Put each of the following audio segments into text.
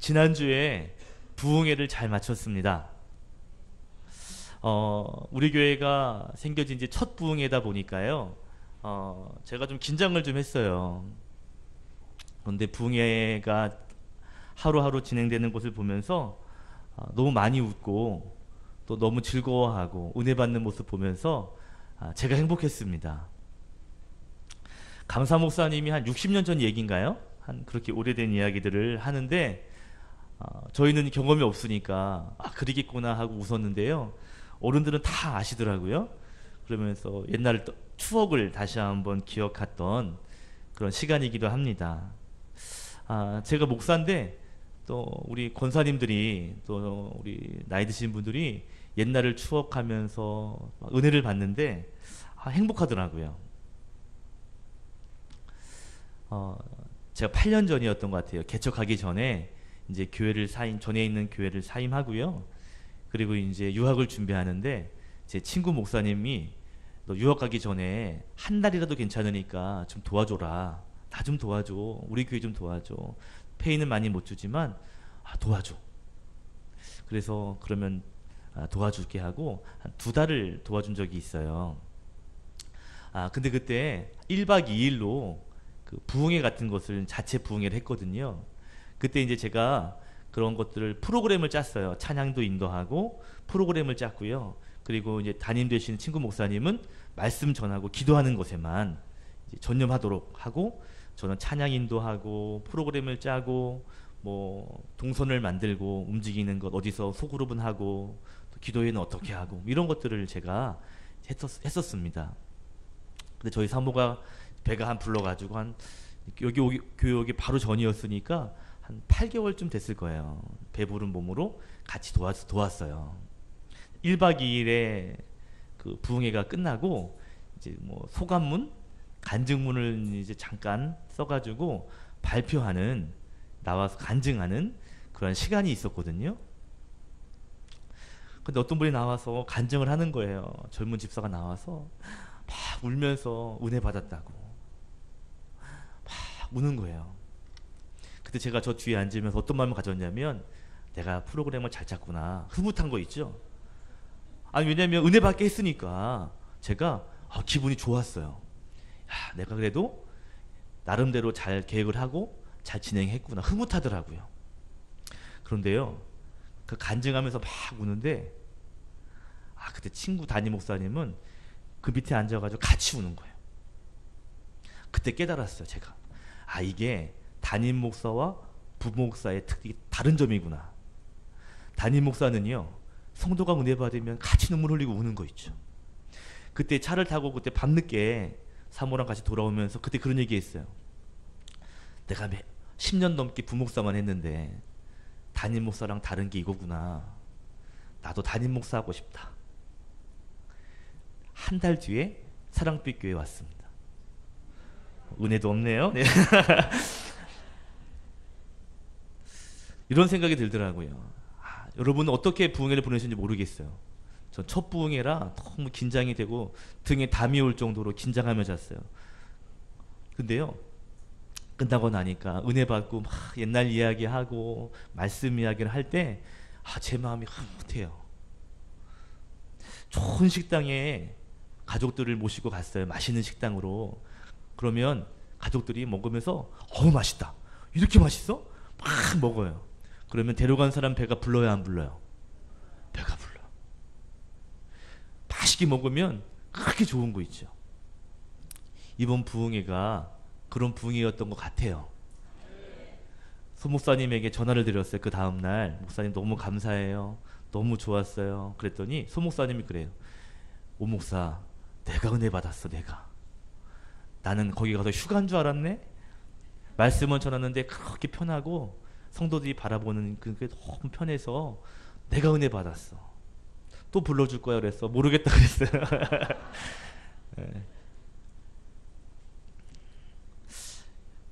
지난주에 부흥회를 잘 마쳤습니다. 우리 교회가 생겨진 지 첫 부흥회다 보니까요. 제가 좀 긴장을 좀 했어요. 그런데 부흥회가 하루하루 진행되는 것을 보면서 너무 많이 웃고 또 너무 즐거워하고 은혜 받는 모습 보면서 제가 행복했습니다. 감사 목사님이 한 60년 전 얘기인가요? 한 그렇게 오래된 이야기들을 하는데 저희는 경험이 없으니까 그러겠구나 하고 웃었는데요. 어른들은 다 아시더라고요. 그러면서 옛날 추억을 다시 한번 기억했던 그런 시간이기도 합니다. 제가 목사인데 또 우리 권사님들이 또 우리 나이 드신 분들이 옛날을 추억하면서 은혜를 받는데 행복하더라고요. 제가 8년 전이었던 것 같아요. 개척하기 전에 이제 교회를 전에 있는 교회를 사임하고요. 그리고 이제 유학을 준비하는데 제 친구 목사님이 너 유학 가기 전에 한 달이라도 괜찮으니까 좀 도와줘라. 나 좀 도와줘. 우리 교회 좀 도와줘. 페이는 많이 못 주지만 도와줘. 그래서 그러면 도와줄게 하고 한 2달을 도와준 적이 있어요. 근데 그때 1박 2일로 그 부흥회 같은 것을 자체 부흥회를 했거든요. 그때 이제 제가 그런 것들을 프로그램을 짰어요. 찬양도 인도하고 프로그램을 짰고요. 그리고 이제 담임 되시는 친구 목사님은 말씀 전하고 기도하는 것에만 이제 전념하도록 하고, 저는 찬양 인도하고 프로그램을 짜고 뭐 동선을 만들고 움직이는 것 어디서 소그룹은 하고 또 기도회는 어떻게 하고 이런 것들을 제가 했었습니다. 근데 저희 사모가 배가 한 불러가지고 한 여기 교회 오기 바로 전이었으니까 한 8개월쯤 됐을 거예요. 배부른 몸으로 같이 도왔어요. 1박 2일에 그 부흥회가 끝나고 이제 뭐 소감문, 간증문을 이제 잠깐 써가지고 발표하는, 나와서 간증하는 그런 시간이 있었거든요. 근데 어떤 분이 나와서 간증을 하는 거예요. 젊은 집사가 나와서 막 울면서 은혜 받았다고 막 우는 거예요. 그때 제가 저 뒤에 앉으면서 어떤 마음을 가졌냐면, 내가 프로그램을 잘 짰구나, 흐뭇한 거 있죠. 왜냐면 은혜 받게 했으니까 제가 기분이 좋았어요. 내가 그래도 나름대로 잘 계획을 하고 잘 진행했구나, 흐뭇하더라고요. 그런데요, 그 간증하면서 막 우는데 그때 친구 담임 목사님은 그 밑에 앉아가지고 같이 우는 거예요. 그때 깨달았어요. 제가 이게 담임 목사와 부목사의 특히 다른 점이구나. 담임 목사는요, 성도가 은혜 받으면 같이 눈물 흘리고 우는 거 있죠. 그때 차를 타고 그때 밤늦게 사모랑 같이 돌아오면서 그때 그런 얘기 했어요. 내가 10년 넘게 부목사만 했는데 담임 목사랑 다른 게 이거구나. 나도 담임 목사 하고 싶다. 한 달 뒤에 사랑빛 교회에 왔습니다. 은혜도 없네요. 네. 이런 생각이 들더라고요. 여러분은 어떻게 부흥회를 보내셨는지 모르겠어요. 전 첫 부흥회라 너무 긴장이 되고 등에 담이 올 정도로 긴장하며 잤어요. 근데요, 끝나고 나니까 은혜 받고 막 옛날 이야기하고 말씀 이야기를 할 때 제 마음이 흐뭇해요. 좋은 식당에 가족들을 모시고 갔어요. 맛있는 식당으로. 그러면 가족들이 먹으면서 맛있다, 이렇게 맛있어? 막 먹어요. 그러면 데려간 사람 배가 불러요, 안 불러요? 배가 불러. 맛있게 먹으면 그렇게 좋은 거 있죠. 이번 부흥회가 그런 부흥회였던 것 같아요. 소목사님에게 전화를 드렸어요. 그 다음날, 목사님 너무 감사해요, 너무 좋았어요. 그랬더니 소목사님이 그래요. 오목사, 내가 은혜 받았어. 나는 거기 가서 휴가인 줄 알았네. 말씀은 전하는데 그렇게 편하고 성도들이 바라보는 그게 너무 편해서 내가 은혜 받았어. 또 불러줄 거야 그랬어. 모르겠다 그랬어요. 네.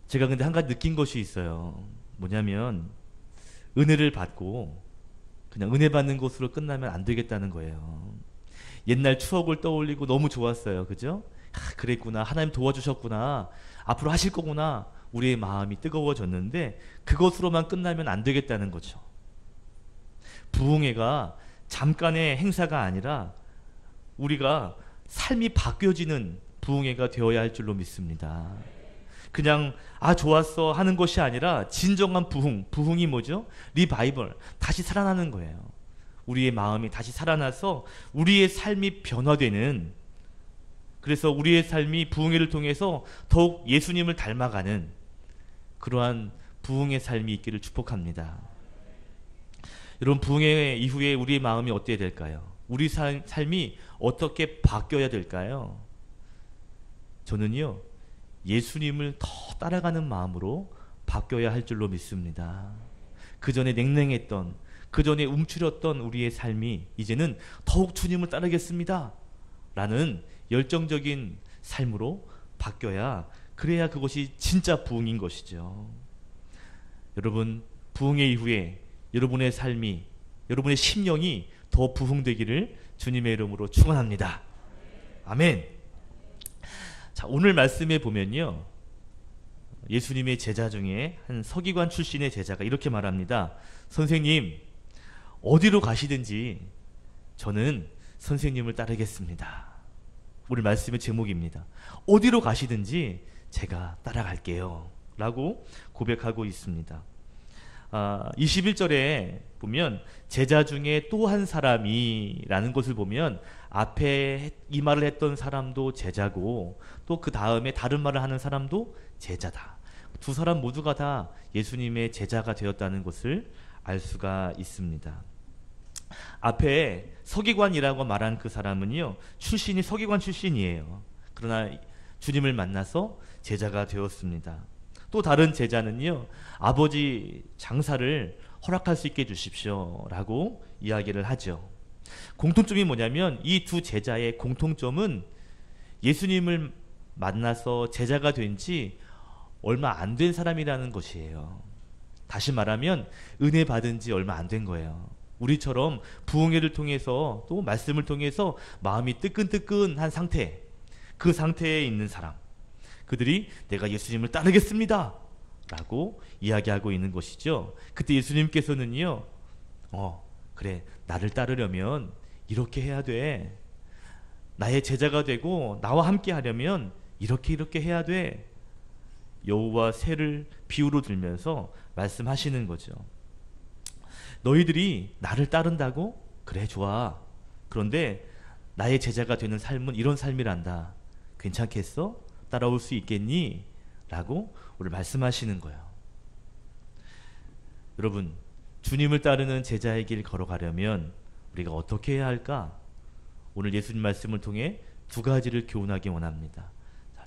제가 근데 한 가지 느낀 것이 있어요. 뭐냐면 은혜를 받고 그냥 은혜 받는 것으로 끝나면 안 되겠다는 거예요. 옛날 추억을 떠올리고 너무 좋았어요. 그죠? 그랬구나, 하나님 도와주셨구나, 앞으로 하실 거구나, 우리의 마음이 뜨거워졌는데 그것으로만 끝나면 안 되겠다는 거죠. 부흥회가 잠깐의 행사가 아니라 우리가 삶이 바뀌어지는 부흥회가 되어야 할 줄로 믿습니다. 그냥 좋았어 하는 것이 아니라 진정한 부흥이 뭐죠? 리바이벌, 다시 살아나는 거예요. 우리의 마음이 다시 살아나서 우리의 삶이 변화되는, 그래서 우리의 삶이 부흥회를 통해서 더욱 예수님을 닮아가는 그러한 부흥의 삶이 있기를 축복합니다. 여러분, 부흥회 이후에 우리의 마음이 어떻게 될까요? 우리 삶이 어떻게 바뀌어야 될까요? 저는요, 예수님을 더 따라가는 마음으로 바뀌어야 할 줄로 믿습니다. 그 전에 냉랭했던, 그 전에 움츠렸던 우리의 삶이 이제는 더욱 주님을 따르겠습니다 라는 열정적인 삶으로 바뀌어야, 그래야 그것이 진짜 부흥인 것이죠. 여러분, 부흥회 이후에 여러분의 삶이, 여러분의 심령이 더 부흥되기를 주님의 이름으로 축원합니다. 아멘. 자, 오늘 말씀에 보면요, 예수님의 제자 중에 한 서기관 출신의 제자가 이렇게 말합니다. 선생님, 어디로 가시든지 저는 선생님을 따르겠습니다. 오늘 말씀의 제목입니다. 어디로 가시든지 제가 따라갈게요 라고 고백하고 있습니다. 21절에 보면 제자 중에 또 한 사람이 라는 것을 보면 앞에 이 말을 했던 사람도 제자고 또 그 다음에 다른 말을 하는 사람도 제자다. 두 사람 모두가 다 예수님의 제자가 되었다는 것을 알 수가 있습니다. 앞에 서기관이라고 말한 그 사람은요, 출신이 서기관 출신이에요. 그러나 주님을 만나서 제자가 되었습니다. 또 다른 제자는요, 아버지 장사를 허락할 수 있게 해주십시오 라고 이야기를 하죠. 공통점이 뭐냐면 이 두 제자의 공통점은 예수님을 만나서 제자가 된 지 얼마 안 된 사람이라는 것이에요. 다시 말하면 은혜 받은 지 얼마 안 된 거예요. 우리처럼 부흥회를 통해서 또 말씀을 통해서 마음이 뜨끈뜨끈한 상태, 그 상태에 있는 사람, 그들이 내가 예수님을 따르겠습니다 라고 이야기하고 있는 것이죠. 그때 예수님께서는요, 그래, 나를 따르려면 이렇게 해야 돼. 나의 제자가 되고 나와 함께 하려면 이렇게 해야 돼. 여우와 새를 비유로 들면서 말씀하시는 거죠. 너희들이 나를 따른다고? 그래, 좋아. 그런데 나의 제자가 되는 삶은 이런 삶이란다. 괜찮겠어? 따라올 수 있겠니? 라고 오늘 말씀하시는 거예요. 여러분, 주님을 따르는 제자의 길 걸어가려면 우리가 어떻게 해야 할까? 오늘 예수님 말씀을 통해 두 가지를 교훈하기 원합니다.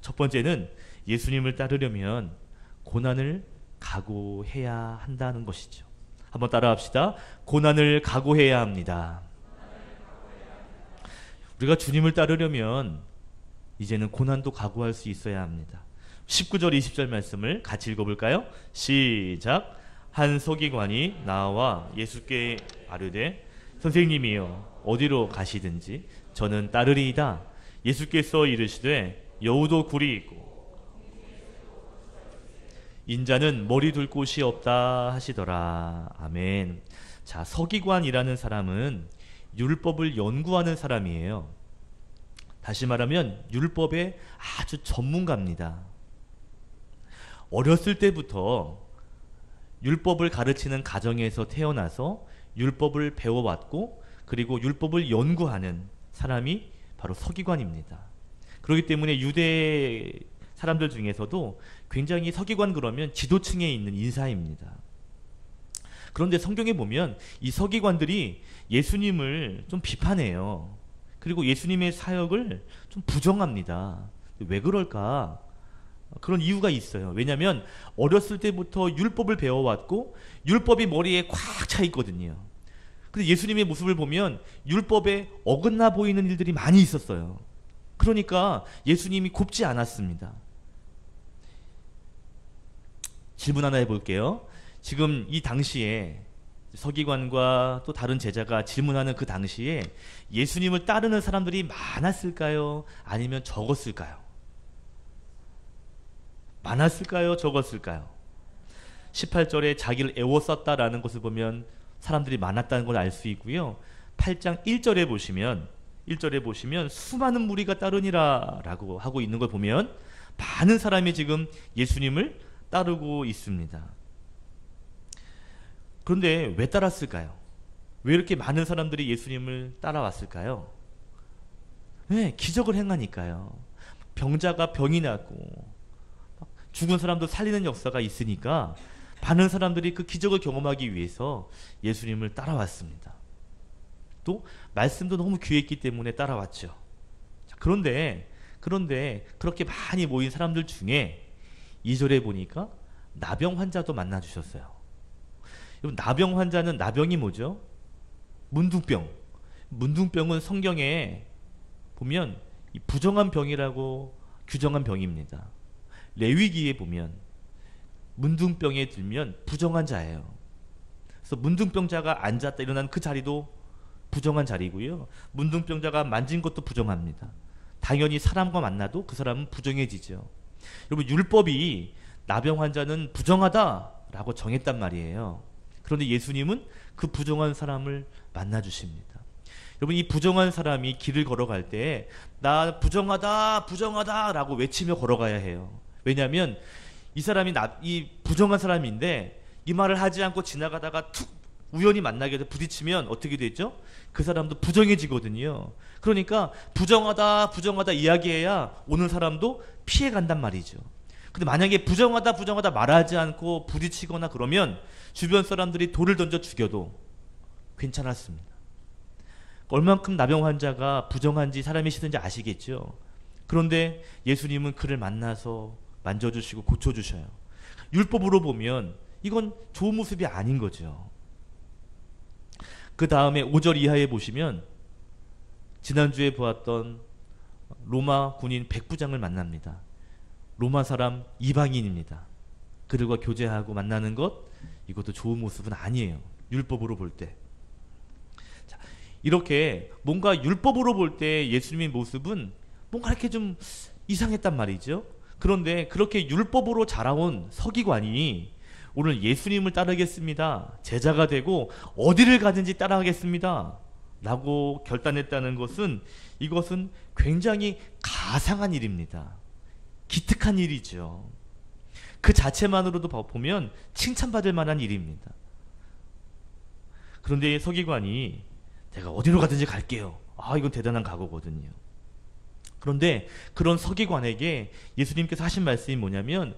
첫 번째는 예수님을 따르려면 고난을 각오해야 한다는 것이죠. 한번 따라합시다. 고난을 각오해야 합니다. 우리가 주님을 따르려면 이제는 고난도 각오할 수 있어야 합니다. 19절 20절 말씀을 같이 읽어볼까요? 시작. 한 서기관이 나와 예수께 아뢰되 선생님이여 어디로 가시든지 저는 따르리이다. 예수께서 이르시되 여우도 굴이 있고 인자는 머리 둘 곳이 없다 하시더라. 아멘. 자, 서기관이라는 사람은 율법을 연구하는 사람이에요. 다시 말하면 율법의 아주 전문가입니다. 어렸을 때부터 율법을 가르치는 가정에서 태어나서 율법을 배워왔고 그리고 율법을 연구하는 사람이 바로 서기관입니다. 그렇기 때문에 유대 사람들 중에서도 굉장히 서기관 그러면 지도층에 있는 인사입니다. 그런데 성경에 보면 이 서기관들이 예수님을 좀 비판해요. 그리고 예수님의 사역을 좀 부정합니다. 왜 그럴까? 그런 이유가 있어요. 왜냐하면 어렸을 때부터 율법을 배워왔고 율법이 머리에 꽉 차 있거든요. 근데 예수님의 모습을 보면 율법에 어긋나 보이는 일들이 많이 있었어요. 그러니까 예수님이 곱지 않았습니다. 질문 하나 해볼게요. 지금 이 당시에 서기관과 또 다른 제자가 질문하는 그 당시에 예수님을 따르는 사람들이 많았을까요? 아니면 적었을까요? 많았을까요? 적었을까요? 18절에 자기를 애워쌌다라는 것을 보면 사람들이 많았다는 걸 알 수 있고요. 8장 1절에 보시면 수많은 무리가 따르니라 라고 하고 있는 걸 보면 많은 사람이 지금 예수님을 따르고 있습니다. 그런데 왜 따랐을까요? 왜 이렇게 많은 사람들이 예수님을 따라왔을까요? 네, 기적을 행하니까요. 병자가 병이 낫고 죽은 사람도 살리는 역사가 있으니까 많은 사람들이 그 기적을 경험하기 위해서 예수님을 따라왔습니다. 또 말씀도 너무 귀했기 때문에 따라왔죠. 자, 그런데 그렇게 많이 모인 사람들 중에 2절에 보니까 나병 환자도 만나 주셨어요. 여러분, 나병 환자는, 나병이 뭐죠? 문둥병. 문둥병은 성경에 보면 이 부정한 병이라고 규정한 병입니다. 레위기에 보면 문둥병에 들면 부정한 자예요. 그래서 문둥병자가 앉았다 일어난 그 자리도 부정한 자리고요. 문둥병자가 만진 것도 부정합니다. 당연히 사람과 만나도 그 사람은 부정해지죠. 여러분, 율법이 나병 환자는 부정하다라고 정했단 말이에요. 그런데 예수님은 그 부정한 사람을 만나 주십니다. 여러분, 이 부정한 사람이 길을 걸어갈 때 나 부정하다 부정하다 라고 외치며 걸어가야 해요. 왜냐하면 이 사람이 이 부정한 사람인데 이 말을 하지 않고 지나가다가 툭 우연히 만나게 돼서 부딪히면 어떻게 되죠? 그 사람도 부정해지거든요. 그러니까 부정하다 부정하다 이야기해야 오는 사람도 피해간단 말이죠. 근데 만약에 부정하다 부정하다 말하지 않고 부딪히거나 그러면 주변 사람들이 돌을 던져 죽여도 괜찮았습니다. 얼만큼 나병 환자가 부정한지 사람이 싫은지 아시겠죠? 그런데 예수님은 그를 만나서 만져주시고 고쳐주셔요. 율법으로 보면 이건 좋은 모습이 아닌 거죠. 그 다음에 5절 이하에 보시면 지난주에 보았던 로마 군인 백부장을 만납니다. 로마 사람 이방인입니다. 그들과 교제하고 만나는 것, 이것도 좋은 모습은 아니에요. 율법으로 볼 때. 자, 이렇게 뭔가 율법으로 볼 때 예수님의 모습은 뭔가 이렇게 좀 이상했단 말이죠. 그런데 그렇게 율법으로 자라온 서기관이 오늘 예수님을 따르겠습니다, 제자가 되고 어디를 가든지 따라가겠습니다 라고 결단했다는 것은, 이것은 굉장히 가상한 일입니다. 기특한 일이죠. 그 자체만으로도 보면 칭찬받을 만한 일입니다. 그런데 서기관이 내가 어디로 가든지 갈게요. 이건 대단한 각오거든요. 그런데 그런 서기관에게 예수님께서 하신 말씀이 뭐냐면,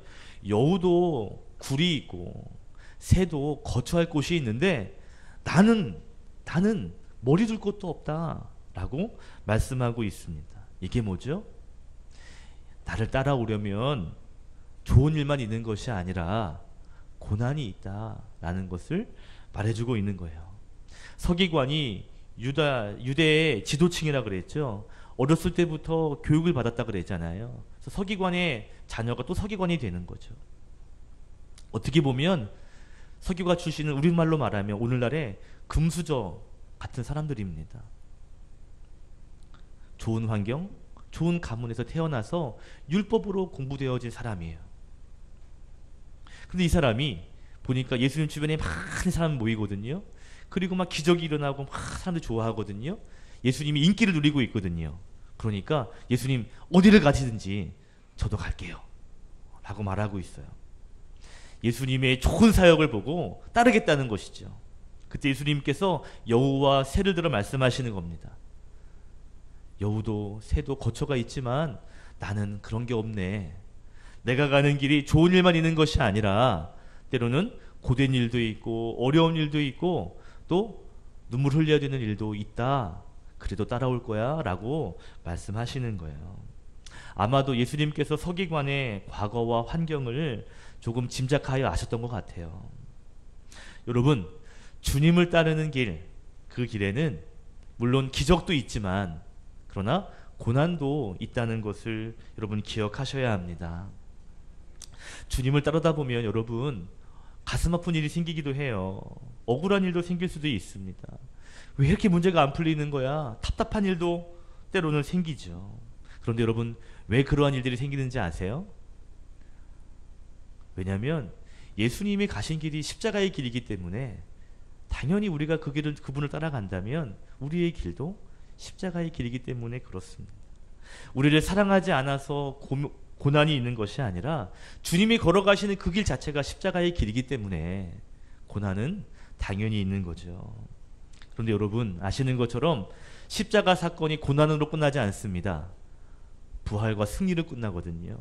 여우도 굴이 있고 새도 거처할 곳이 있는데 나는 머리 둘 곳도 없다 라고 말씀하고 있습니다. 이게 뭐죠? 나를 따라오려면 좋은 일만 있는 것이 아니라 고난이 있다라는 것을 말해주고 있는 거예요. 서기관이 유대의 지도층이라 그랬죠. 어렸을 때부터 교육을 받았다 그랬잖아요. 그래서 서기관의 자녀가 또 서기관이 되는 거죠. 어떻게 보면 서기관 출신은 우리말로 말하면 오늘날의 금수저 같은 사람들입니다. 좋은 환경, 좋은 가문에서 태어나서 율법으로 공부되어진 사람이에요. 근데 이 사람이 보니까 예수님 주변에 많은 사람이 모이거든요. 그리고 막 기적이 일어나고 막 사람들 좋아하거든요. 예수님이 인기를 누리고 있거든요. 그러니까 예수님 어디를 가시든지 저도 갈게요 라고 말하고 있어요. 예수님의 좋은 사역을 보고 따르겠다는 것이죠. 그때 예수님께서 여우와 새를 들어 말씀하시는 겁니다. 여우도 새도 거처가 있지만 나는 그런 게 없네. 내가 가는 길이 좋은 일만 있는 것이 아니라 때로는 고된 일도 있고 어려운 일도 있고 또 눈물 흘려야 되는 일도 있다. 그래도 따라올 거야 라고 말씀하시는 거예요. 아마도 예수님께서 서기관의 과거와 환경을 조금 짐작하여 아셨던 것 같아요. 여러분, 주님을 따르는 길, 그 길에는 물론 기적도 있지만 그러나 고난도 있다는 것을 여러분 기억하셔야 합니다. 주님을 따르다 보면 여러분 가슴 아픈 일이 생기기도 해요. 억울한 일도 생길 수도 있습니다. 왜 이렇게 문제가 안 풀리는 거야? 답답한 일도 때로는 생기죠. 그런데 여러분, 왜 그러한 일들이 생기는지 아세요? 왜냐하면 예수님이 가신 길이 십자가의 길이기 때문에 당연히 우리가 그 길을, 그분을 따라간다면 우리의 길도 십자가의 길이기 때문에 그렇습니다. 우리를 사랑하지 않아서 고난이 있는 것이 아니라 주님이 걸어가시는 그 길 자체가 십자가의 길이기 때문에 고난은 당연히 있는 거죠. 그런데 여러분 아시는 것처럼 십자가 사건이 고난으로 끝나지 않습니다. 부활과 승리로 끝나거든요.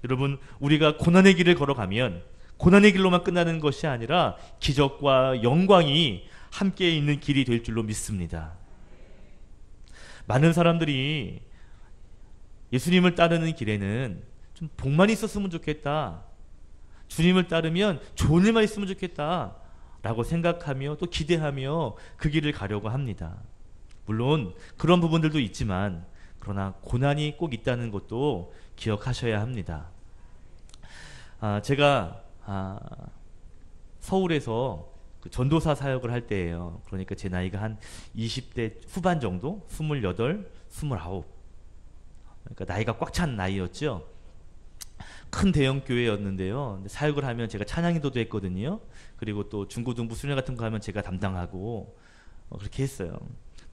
여러분 우리가 고난의 길을 걸어가면 고난의 길로만 끝나는 것이 아니라 기적과 영광이 함께 있는 길이 될 줄로 믿습니다. 많은 사람들이 예수님을 따르는 길에는 좀 복만 있었으면 좋겠다, 주님을 따르면 좋은 일만 있으면 좋겠다 라고 생각하며 또 기대하며 그 길을 가려고 합니다. 물론 그런 부분들도 있지만 그러나 고난이 꼭 있다는 것도 기억하셔야 합니다. 제가 서울에서 그 전도사 사역을 할 때예요. 그러니까 제 나이가 한 20대 후반 정도? 28, 29. 그러니까 나이가 꽉 찬 나이였죠. 큰 대형 교회였는데요. 사역을 하면 제가 찬양인도도 했거든요. 그리고 또 중고등부 수련 같은 거 하면 제가 담당하고 그렇게 했어요.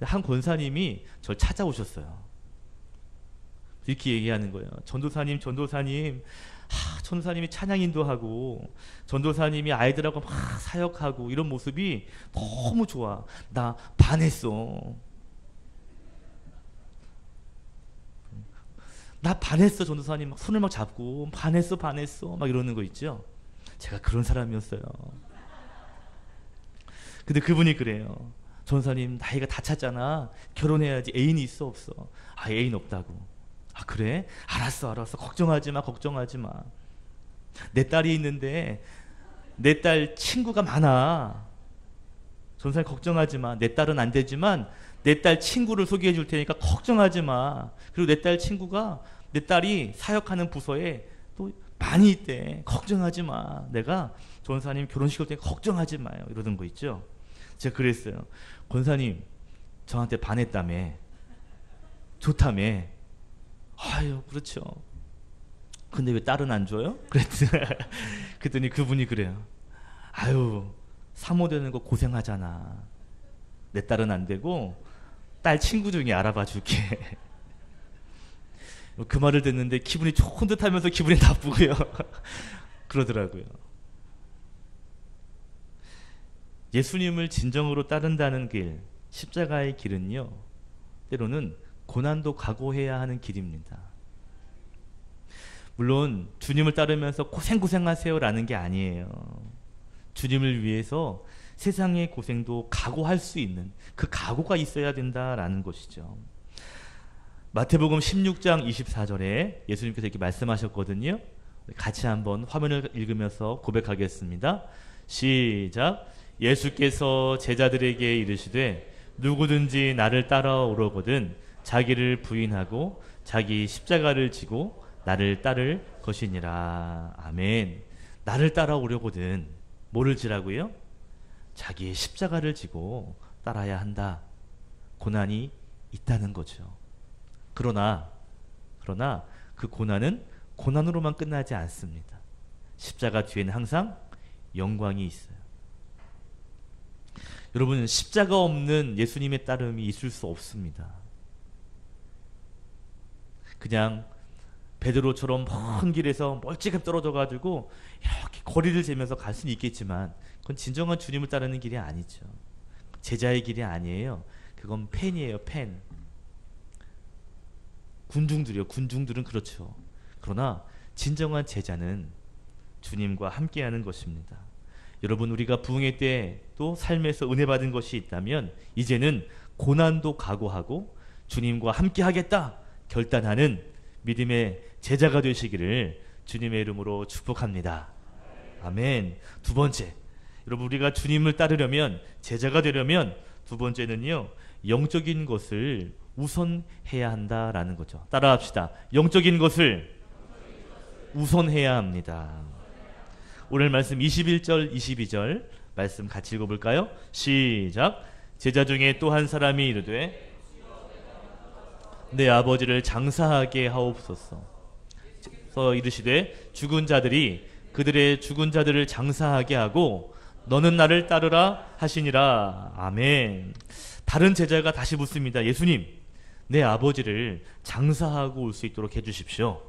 한 권사님이 저를 찾아오셨어요. 이렇게 얘기하는 거예요. 전도사님, 전도사님이 찬양인도하고 전도사님이 아이들하고 막 사역하고 이런 모습이 너무 좋아. 나 반했어. 나 반했어. 전도사님 막 손을 막 잡고 반했어 막 이러는 거 있죠. 제가 그런 사람이었어요. 근데 그분이 그래요. 전도사님 나이가 다 찼잖아. 결혼해야지. 애인이 있어 없어? 애인 없다고. 그래? 알았어 걱정하지 마. 내 딸이 있는데 내 딸 친구가 많아. 전도사님 걱정하지 마. 내 딸은 안 되지만 내 딸 친구를 소개해 줄 테니까 걱정하지 마. 그리고 내 딸이 사역하는 부서에 또 많이 있대. 걱정하지 마. 내가 전도사님 결혼식 올 테니까 걱정하지 마요. 이러던 거 있죠. 제가 그랬어요. 권사님 저한테 반했다며. 좋다며. 아유 그렇죠. 근데 왜 딸은 안 줘요? 그랬더니 그분이 그래요. 아유 사모 되는 거 고생하잖아. 내 딸은 안 되고 딸 친구 중에 알아봐 줄게. 그 말을 듣는데 기분이 좋은 듯 하면서 기분이 나쁘고요. 그러더라고요. 예수님을 진정으로 따른다는 길, 십자가의 길은요, 때로는 고난도 각오해야 하는 길입니다. 물론 주님을 따르면서 고생하세요 라는 게 아니에요. 주님을 위해서 세상의 고생도 각오할 수 있는 그 각오가 있어야 된다라는 것이죠. 마태복음 16장 24절에 예수님께서 이렇게 말씀하셨거든요. 같이 한번 화면을 읽으면서 고백하겠습니다. 시작. 예수께서 제자들에게 이르시되 누구든지 나를 따라오려거든 자기를 부인하고 자기 십자가를 지고 나를 따를 것이니라. 아멘. 나를 따라오려거든 뭐를 지라고요? 자기의 십자가를 지고 따라야 한다. 고난이 있다는 거죠. 그러나 그 고난은 고난으로만 끝나지 않습니다. 십자가 뒤에는 항상 영광이 있어요. 여러분 십자가 없는 예수님의 따름이 있을 수 없습니다. 그냥 베드로처럼 먼 길에서 멀찍이 떨어져 가지고 이렇게 거리를 재면서 갈 수는 있겠지만 그건 진정한 주님을 따르는 길이 아니죠. 제자의 길이 아니에요. 그건 펜이에요. 펜. 군중들은 그렇죠. 그러나 진정한 제자는 주님과 함께하는 것입니다. 여러분 우리가 부흥회 때 또 삶에서 은혜 받은 것이 있다면 이제는 고난도 각오하고 주님과 함께하겠다 결단하는 믿음의 제자가 되시기를 주님의 이름으로 축복합니다. 아멘. 두 번째, 여러분 우리가 주님을 따르려면 제자가 되려면 두 번째는요 영적인 것을 우선해야 한다라는 거죠. 따라합시다. 영적인 것을 우선해야 합니다. 오늘 말씀 21절 22절 말씀 같이 읽어볼까요? 시작. 제자 중에 또 한 사람이 이르되 내 아버지를 장사하게 하옵소서. 이르시되 죽은 자들이 그들의 죽은 자들을 장사하게 하고 너는 나를 따르라 하시니라. 아멘. 다른 제자가 다시 묻습니다. 예수님, 내 아버지를 장사하고 올 수 있도록 해주십시오.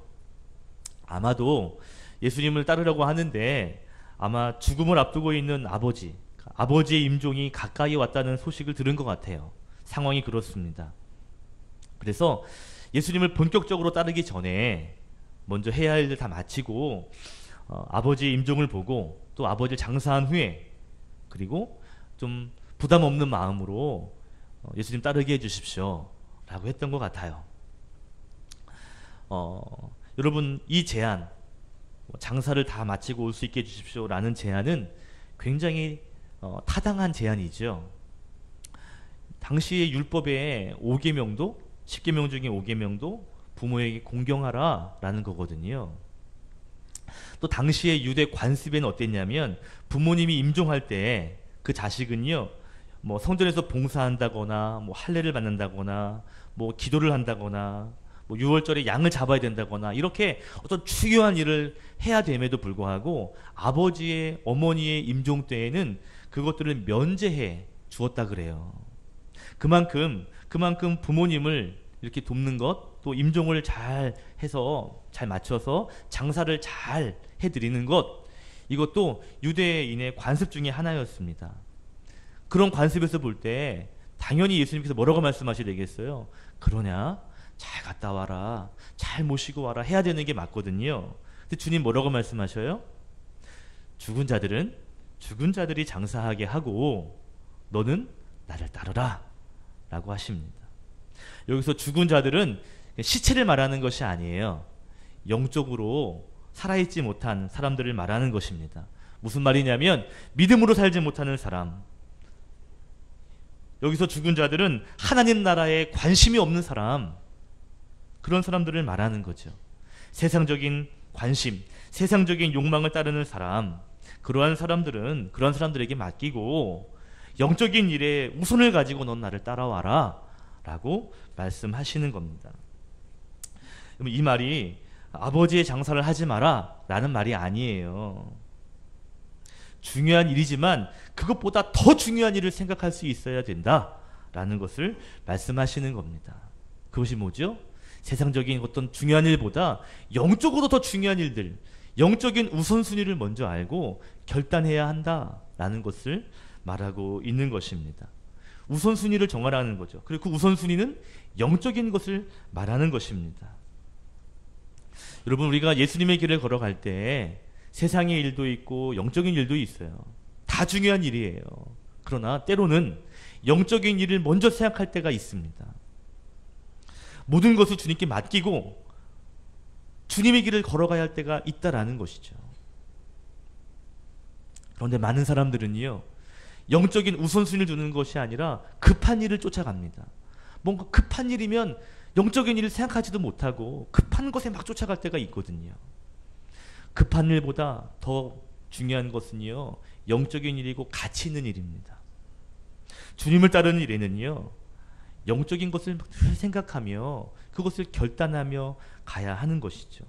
아마도 예수님을 따르려고 하는데 아마 죽음을 앞두고 있는 아버지의 임종이 가까이 왔다는 소식을 들은 것 같아요. 상황이 그렇습니다. 그래서 예수님을 본격적으로 따르기 전에 먼저 해야 할 일 다 마치고 아버지의 임종을 보고 또 아버지를 장사한 후에 그리고 좀 부담 없는 마음으로 예수님 따르게 해주십시오 라고 했던 것 같아요. 여러분, 이 제안, 장사를 다 마치고 올 수 있게 해주십시오 라는 제안은 굉장히 타당한 제안이죠. 당시의 율법의 5계명도 10계명 중에 5계명도 부모에게 공경하라 라는 거거든요. 또 당시의 유대 관습에는 어땠냐면 부모님이 임종할 때 그 자식은요, 뭐 성전에서 봉사한다거나 뭐 할례를 받는다거나 뭐 기도를 한다거나 뭐 6월절에 양을 잡아야 된다거나 이렇게 어떤 중요한 일을 해야 됨에도 불구하고 아버지의 어머니의 임종 때에는 그것들을 면제해 주었다 그래요. 그만큼 부모님을 이렇게 돕는 것, 또 임종을 잘 해서 잘 맞춰서 장사를 잘 해드리는 것, 이것도 유대인의 관습 중에 하나였습니다. 그런 관습에서 볼 때 당연히 예수님께서 뭐라고 말씀하셔야 되겠어요? 그러냐? 잘 갔다 와라, 잘 모시고 와라 해야 되는 게 맞거든요. 근데 주님 뭐라고 말씀하셔요? 죽은 자들이 장사하게 하고 너는 나를 따르라 라고 하십니다. 여기서 죽은 자들은 시체를 말하는 것이 아니에요. 영적으로 살아있지 못한 사람들을 말하는 것입니다. 무슨 말이냐면 믿음으로 살지 못하는 사람, 여기서 죽은 자들은 하나님 나라에 관심이 없는 사람, 그런 사람들을 말하는 거죠. 세상적인 관심, 세상적인 욕망을 따르는 사람, 그러한 사람들에게 맡기고 영적인 일에 우선을 가지고 넌 나를 따라와라 라고 말씀하시는 겁니다. 이 말이 아버지의 장사를 하지 마라 라는 말이 아니에요. 중요한 일이지만 그것보다 더 중요한 일을 생각할 수 있어야 된다 라는 것을 말씀하시는 겁니다. 그것이 뭐죠? 세상적인 어떤 중요한 일보다 영적으로 더 중요한 일들, 영적인 우선순위를 먼저 알고 결단해야 한다라는 것을 말하고 있는 것입니다. 우선순위를 정하라는 거죠. 그리고 그 우선순위는 영적인 것을 말하는 것입니다. 여러분, 우리가 예수님의 길을 걸어갈 때 세상의 일도 있고 영적인 일도 있어요. 다 중요한 일이에요. 그러나 때로는 영적인 일을 먼저 생각할 때가 있습니다. 모든 것을 주님께 맡기고 주님의 길을 걸어가야 할 때가 있다라는 것이죠. 그런데 많은 사람들은요, 영적인 우선순위를 두는 것이 아니라 급한 일을 쫓아갑니다. 뭔가 급한 일이면 영적인 일을 생각하지도 못하고 급한 것에 막 쫓아갈 때가 있거든요. 급한 일보다 더 중요한 것은요, 영적인 일이고 가치 있는 일입니다. 주님을 따르는 일에는요, 영적인 것을 늘 생각하며 그것을 결단하며 가야 하는 것이죠.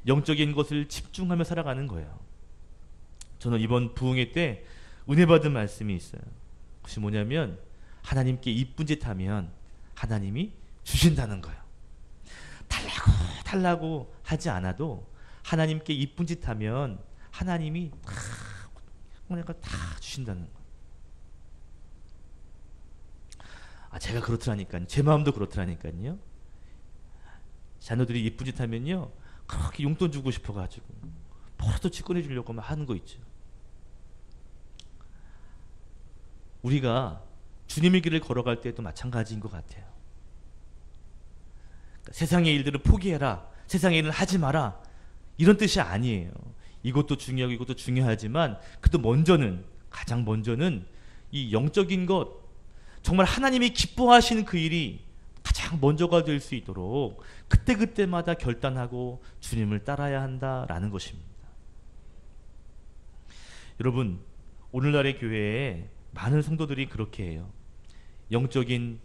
영적인 것을 집중하며 살아가는 거예요. 저는 이번 부흥회 때 은혜 받은 말씀이 있어요. 그것이 뭐냐면 하나님께 이쁜 짓 하면 하나님이 주신다는 거예요. 달라고 하지 않아도 하나님께 이쁜 짓 하면 하나님이 다 주신다는 거예요. 제가 그렇더라니까요. 제 마음도 그렇더라니까요. 자녀들이 이쁜 짓 하면요, 그렇게 용돈 주고 싶어가지고 뭐라도 직권해 주려고 하는 거 있죠. 우리가 주님의 길을 걸어갈 때도 마찬가지인 것 같아요. 그러니까 세상의 일들을 포기해라, 세상의 일은 하지 마라, 이런 뜻이 아니에요. 이것도 중요하고 이것도 중요하지만 그래도 가장 먼저는 이 영적인 것, 정말 하나님이 기뻐하시는 그 일이 가장 먼저가 될 수 있도록 그때그때마다 결단하고 주님을 따라야 한다라는 것입니다. 여러분, 오늘날의 교회에 많은 성도들이 그렇게 해요. 영적인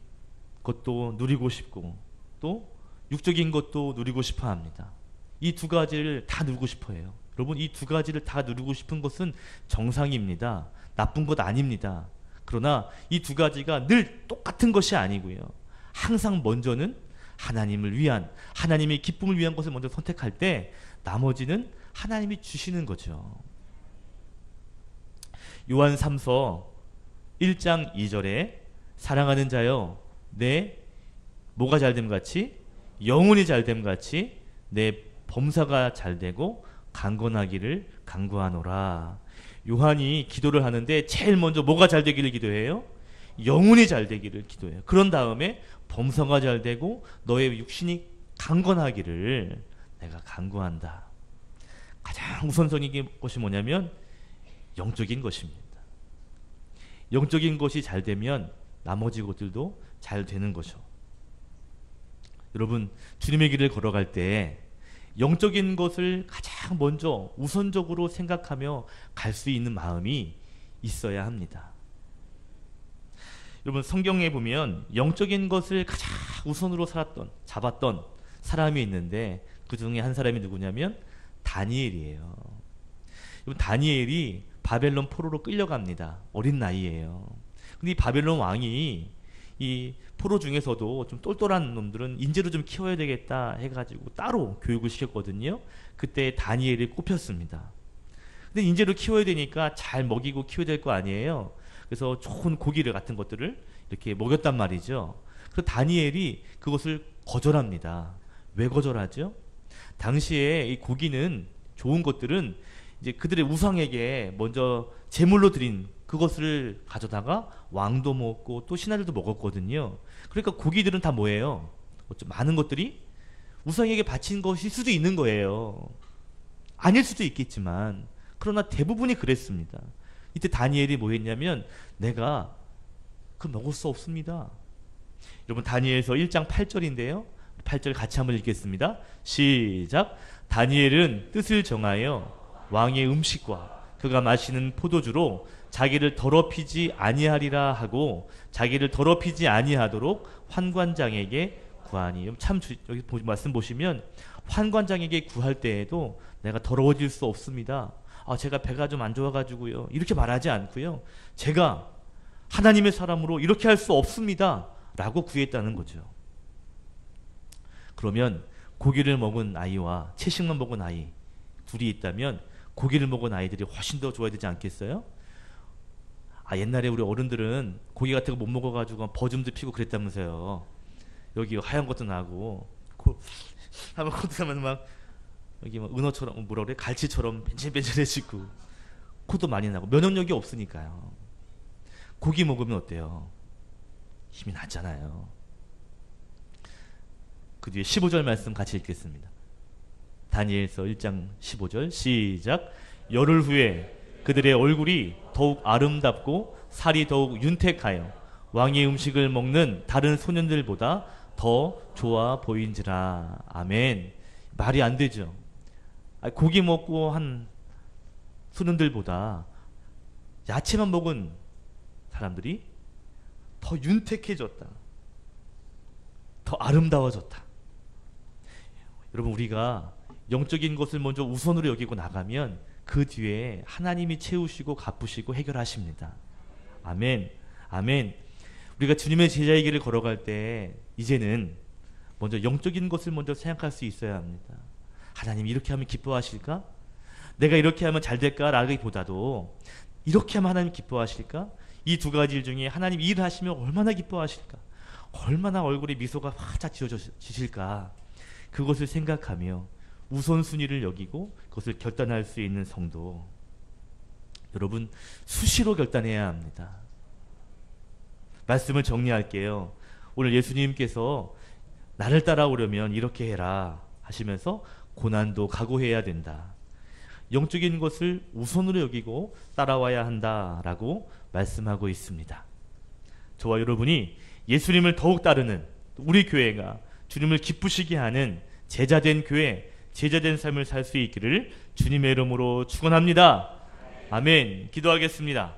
것도 누리고 싶고 또 육적인 것도 누리고 싶어 합니다. 이 두 가지를 다 누리고 싶어 해요. 여러분, 이 두 가지를 다 누리고 싶은 것은 정상입니다. 나쁜 것 아닙니다. 그러나 이 두 가지가 늘 똑같은 것이 아니고요. 항상 먼저는 하나님을 위한, 하나님의 기쁨을 위한 것을 먼저 선택할 때 나머지는 하나님이 주시는 거죠. 요한 3서 1장 2절에 사랑하는 자여, 내 뭐가 잘됨 같이, 영혼이 잘됨 같이 내 범사가 잘되고 강건하기를 간구하노라. 요한이 기도를 하는데 제일 먼저 뭐가 잘되기를 기도해요? 영혼이 잘되기를 기도해요. 그런 다음에 범사가 잘되고 너의 육신이 강건하기를 내가 간구한다. 가장 우선적인 것이 뭐냐면 영적인 것입니다. 영적인 것이 잘 되면 나머지 것들도 잘 되는 거죠. 여러분, 주님의 길을 걸어갈 때 영적인 것을 가장 먼저 우선적으로 생각하며 갈 수 있는 마음이 있어야 합니다. 여러분, 성경에 보면 영적인 것을 가장 우선으로 잡았던 사람이 있는데 그 중에 한 사람이 누구냐면 다니엘이에요. 여러분, 다니엘이 바벨론 포로로 끌려갑니다. 어린 나이에요. 근데 이 바벨론 왕이 이 포로 중에서도 좀 똘똘한 놈들은 인재로 좀 키워야 되겠다 해가지고 따로 교육을 시켰거든요. 그때 다니엘이 꼽혔습니다. 근데 인재로 키워야 되니까 잘 먹이고 키워야 될 거 아니에요. 그래서 좋은 고기를 같은 것들을 이렇게 먹였단 말이죠. 그래서 다니엘이 그것을 거절합니다. 왜 거절하죠? 당시에 이 고기는, 좋은 것들은 이제 그들의 우상에게 먼저 제물로 드린 그것을 가져다가 왕도 먹고 또 신하들도 먹었거든요. 그러니까 고기들은 다 뭐예요? 많은 것들이 우상에게 바친 것일 수도 있는 거예요. 아닐 수도 있겠지만, 그러나 대부분이 그랬습니다. 이때 다니엘이 뭐 했냐면, 내가 그 먹을 수 없습니다. 여러분, 다니엘서 1장 8절인데요. 8절 같이 한번 읽겠습니다. 시작. 다니엘은 뜻을 정하여 왕의 음식과 그가 마시는 포도주로 자기를 더럽히지 아니하리라 하고 자기를 더럽히지 아니하도록 환관장에게 구하니. 참 여기 말씀 보시면 환관장에게 구할 때에도 내가 더러워질 수 없습니다. 제가 배가 좀 안 좋아가지고요. 이렇게 말하지 않고요. 제가 하나님의 사람으로 이렇게 할 수 없습니다. 라고 구했다는 거죠. 그러면 고기를 먹은 아이와 채식만 먹은 아이 둘이 있다면 고기를 먹은 아이들이 훨씬 더 좋아야 되지 않겠어요? 옛날에 우리 어른들은 고기 같은 거 못 먹어가지고 버줌도 피고 그랬다면서요. 여기 하얀 것도 나고 하면 코도 하면 막 여기 막 은어처럼 뭐라 그래? 갈치처럼 벤질벤질해지고 코도 많이 나고 면역력이 없으니까요. 고기 먹으면 어때요? 힘이 나잖아요. 그 뒤에 15절 말씀 같이 읽겠습니다. 다니엘서 1장 15절 시작. 열흘 후에 그들의 얼굴이 더욱 아름답고 살이 더욱 윤택하여 왕의 음식을 먹는 다른 소년들보다 더 좋아 보인지라. 아멘. 말이 안 되죠. 고기 먹고 한 소년들보다 야채만 먹은 사람들이 더 윤택해졌다. 더 아름다워졌다. 여러분, 우리가 영적인 것을 먼저 우선으로 여기고 나가면 그 뒤에 하나님이 채우시고 갚으시고 해결하십니다. 아멘. 아멘. 우리가 주님의 제자의 길을 걸어갈 때 이제는 먼저 영적인 것을 먼저 생각할 수 있어야 합니다. 하나님 이렇게 하면 기뻐하실까? 내가 이렇게 하면 잘 될까? 라기보다도 이렇게 하면 하나님 기뻐하실까? 이 두 가지 일 중에 하나님 일을 하시면 얼마나 기뻐하실까? 얼마나 얼굴에 미소가 활짝 지어지실까? 그것을 생각하며 우선순위를 여기고 그것을 결단할 수 있는 성도, 여러분 수시로 결단해야 합니다. 말씀을 정리할게요. 오늘 예수님께서 나를 따라오려면 이렇게 해라 하시면서 고난도 각오해야 된다. 영적인 것을 우선으로 여기고 따라와야 한다라고 말씀하고 있습니다. 저와 여러분이 예수님을 더욱 따르는 우리 교회가 주님을 기쁘시게 하는 제자된 교회, 제자된 삶을 살 수 있기를 주님의 이름으로 축원합니다. 아멘. 기도하겠습니다.